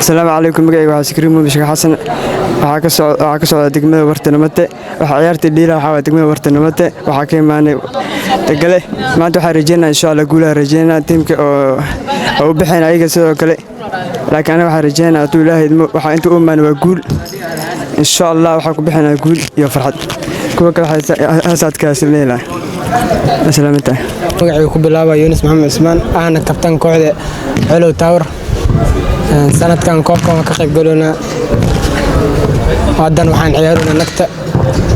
السلام عليكم magacayga waa Sikriimo Bishka Xasan waxa ka socda degmada Wartanimada waxa ciyaarta dhiila waxa degmada Wartanimada waxa ka imaanay tagale maanta waxa rajeynaa insha Allah guulaha rajeynaa teamka oo u bixin ayaga sidoo kale laakiin waxa rajeynaa intuu Ilaahay waxa inta u imaan waa guul insha Allah waxa ku bixinaa guul iyo farxad kuwa kale haasaadkaas leeyahay asalaamta magacaygu ku bilaabay Yunus Maxamed Ismaan ahna kabtan kooxda Hello Tower sanadkan koobkan ka qayb galona hadan waxaan ciyaaruna nagta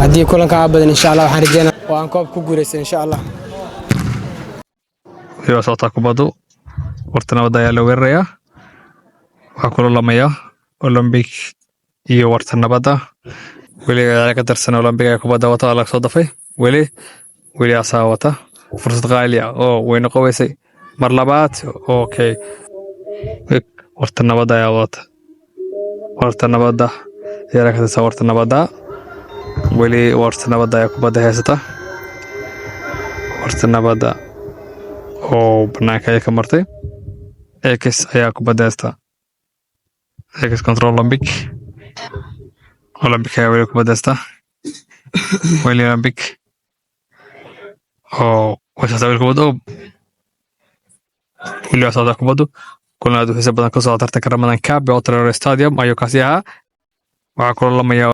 hadii kulanka badan insha Allah waxaan rajeynaa waan koob ku guuleysan insha Allah iyo soo kubado Wartanimada ayaa la weeraraya waxa kula lamaya Olympic iyo Wartanimada wali ay ka tirsan Olympic ay kubada wata la soo dafay wali asaa wata fursad qaali ah oo weyn qawaysay mar labaad okay Wartanimada ayaa wata Wartanimada yara ka tirsan Wartanimada wali Wartanimada ayaa kubada haysata Wartanimada oo banaanka ay ka martay X ayaa kubada haysta X control Olympic ayaa wali kubada haysta wali Olympic waxa sabir kubado wali asaa kubado كلنا هذا حساب بدن كسر عطرت كرمنا كاب بأوتر ستاديوم أيو كاسيها وعكر لما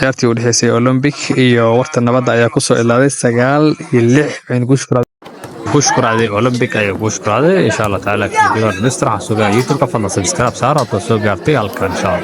يأتي والحسي أولمبيك إيو Wartanimada أيا كسر إلا ذي سجال يلح عند كوشكر على أولمبيك أيو كوشكر على إن شاء الله تعالى في الفيديو نسترح سوقا يوتيوب كفنا سبسكرايب صار أو سوقا إن شاء الله